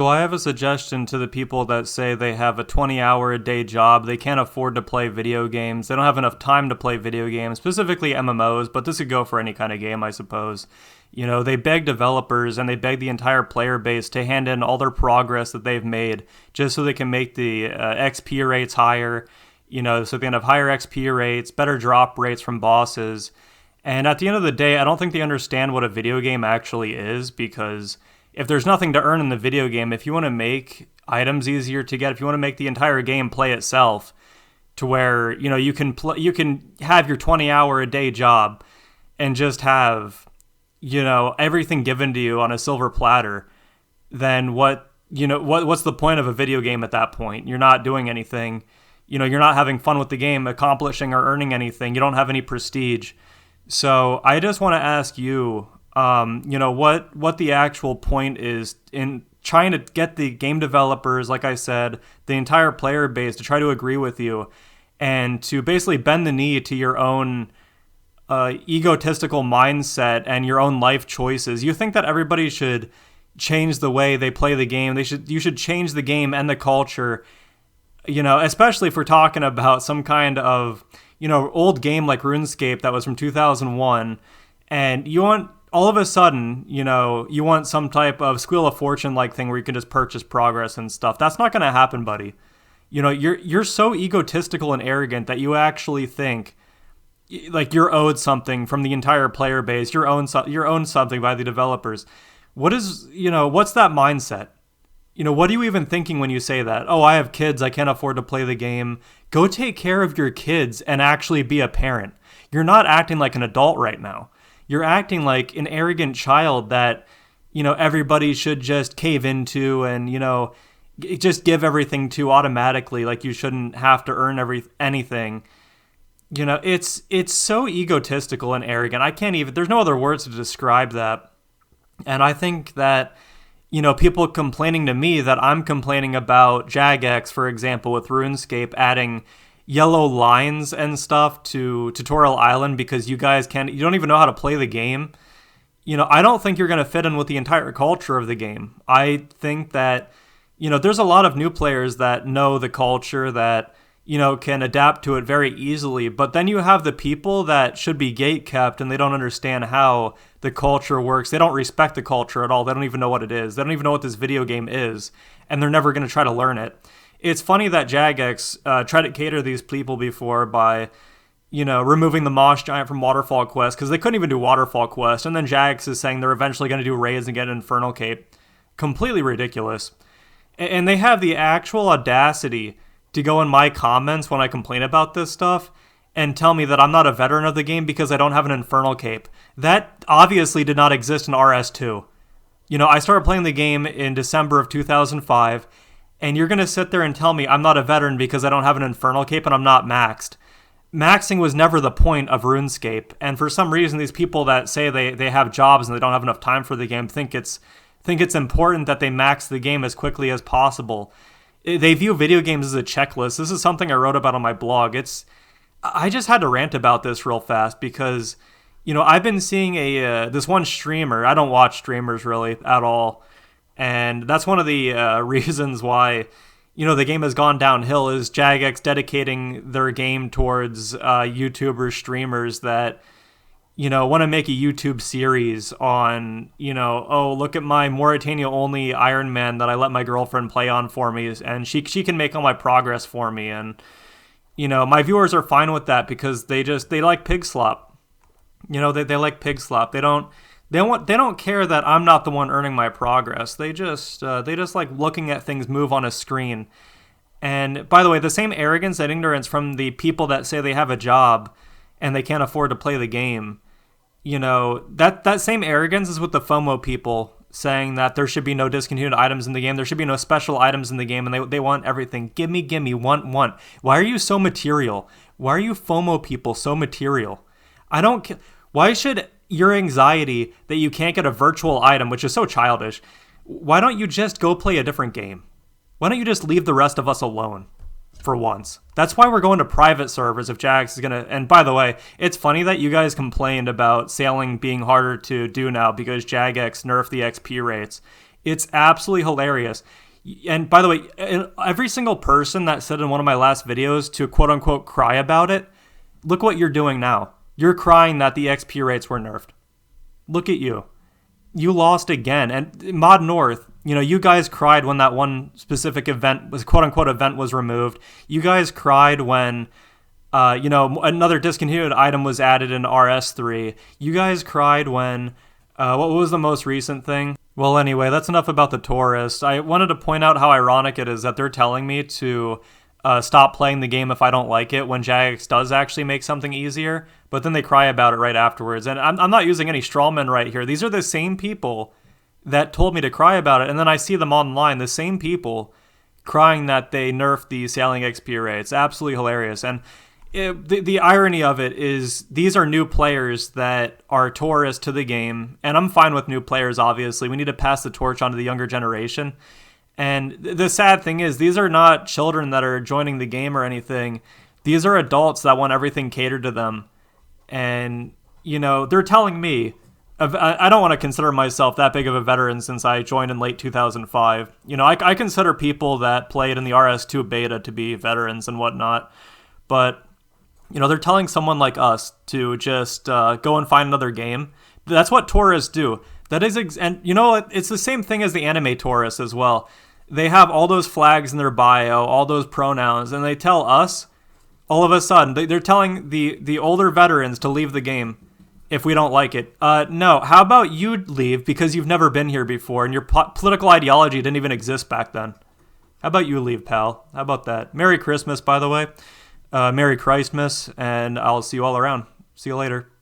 So I have a suggestion to the people that say they have a 20-hour-a-day job, they can't afford to play video games, they don't have enough time to play video games, specifically MMOs, but this could go for any kind of game, I suppose. They beg developers and they beg the entire player base to hand in all their progress that they've made just so they can make the XP rates higher, so they can have higher XP rates, better drop rates from bosses. And at the end of the day, I don't think they understand what a video game actually is, because if there's nothing to earn in the video game, if you want to make items easier to get, if you want to make the entire game play itself to where, you can have your 20-hour-a-day job and just have, everything given to you on a silver platter, then what's the point of a video game at that point? You're not doing anything. You're not having fun with the game, accomplishing or earning anything. You don't have any prestige. So I just want to ask you, what the actual point is in trying to get the game developers, like I said, the entire player base to try to agree with you and to basically bend the knee to your own egotistical mindset and your own life choices. You think that everybody should change the way they play the game. You should change the game and the culture, especially if we're talking about some kind of, old game like RuneScape that was from 2001, and you want all of a sudden, you want some type of Squeal of Fortune like thing where you can just purchase progress and stuff. That's not going to happen, buddy. You're so egotistical and arrogant that you actually think like you're owed something from the entire player base. You're owned something by the developers. What's that mindset? What are you even thinking when you say that? Oh, I have kids, I can't afford to play the game. Go take care of your kids and actually be a parent. You're not acting like an adult right now. You're acting like an arrogant child that, everybody should just cave into and, just give everything to automatically, like you shouldn't have to earn anything. It's so egotistical and arrogant. There's no other words to describe that. And I think that, people complaining to me that I'm complaining about Jagex, for example, with RuneScape adding yellow lines and stuff to Tutorial Island because you don't even know how to play the game. I don't think you're going to fit in with the entire culture of the game. I think that, there's a lot of new players that know the culture that, can adapt to it very easily. But then you have the people that should be gatekept and they don't understand how the culture works. They don't respect the culture at all. They don't even know what it is. They don't even know what this video game is. And they're never going to try to learn it. It's funny that Jagex tried to cater these people before by, removing the Mosh Giant from Waterfall Quest because they couldn't even do Waterfall Quest. And then Jagex is saying they're eventually going to do raids and get an Infernal Cape. Completely ridiculous. And they have the actual audacity to go in my comments when I complain about this stuff and tell me that I'm not a veteran of the game because I don't have an Infernal Cape. That obviously did not exist in RS2. I started playing the game in December of 2005, and you're going to sit there and tell me I'm not a veteran because I don't have an Infernal Cape and I'm not maxed. Maxing was never the point of RuneScape, and for some reason these people that say they have jobs and they don't have enough time for the game think it's important that they max the game as quickly as possible. They view video games as a checklist. This is something I wrote about on my blog. I just had to rant about this real fast because, I've been seeing this one streamer. I don't watch streamers really at all. And that's one of the reasons why, the game has gone downhill is Jagex dedicating their game towards YouTubers, streamers that, want to make a YouTube series on, oh, look at my Mauritania-only Iron Man that I let my girlfriend play on for me, and she can make all my progress for me. And, my viewers are fine with that because they like pig slop. They like pig slop. They don't care that I'm not the one earning my progress. They just like looking at things move on a screen. And by the way, the same arrogance and ignorance from the people that say they have a job and they can't afford to play the game, that same arrogance is with the FOMO people saying that there should be no discontinued items in the game. There should be no special items in the game, and they want everything. Gimme, want. Why are you so material? Why are you FOMO people so material? I don't. Why should your anxiety that you can't get a virtual item, which is so childish, why don't you just go play a different game? Why don't you just leave the rest of us alone for once? That's why we're going to private servers if Jagex is going to... And by the way, it's funny that you guys complained about sailing being harder to do now because Jagex nerfed the XP rates. It's absolutely hilarious. And by the way, every single person that said in one of my last videos to quote unquote cry about it, look what you're doing now. You're crying that the XP rates were nerfed. Look at you. You lost again. And Mod North, you guys cried when that one specific event was quote unquote event was removed. You guys cried when another discontinued item was added in RS3. You guys cried when what was the most recent thing? Well, anyway, that's enough about the tourist. I wanted to point out how ironic it is that they're telling me to stop playing the game if I don't like it when Jagex does actually make something easier, but then they cry about it right afterwards. And I'm not using any strawmen right here. These are the same people that told me to cry about it, and then I see them online, the same people crying that they nerfed the sailing XP rate. It's absolutely hilarious. And the irony of it is these are new players that are tourists to the game, and I'm fine with new players, obviously. We need to pass the torch on to the younger generation. And the sad thing is these are not children that are joining the game or anything. These are adults that want everything catered to them. And, they're telling me, I don't want to consider myself that big of a veteran since I joined in late 2005. I consider people that played in the RS2 beta to be veterans and whatnot. But they're telling someone like us to just go and find another game. That's what tourists do. That is, and it's the same thing as the anime tourists as well. They have all those flags in their bio, all those pronouns, and they tell us, all of a sudden, they're telling the older veterans to leave the game if we don't like it. No, how about you leave because you've never been here before and your political ideology didn't even exist back then? How about you leave, pal? How about that? Merry Christmas, by the way. Merry Christmas, and I'll see you all around. See you later.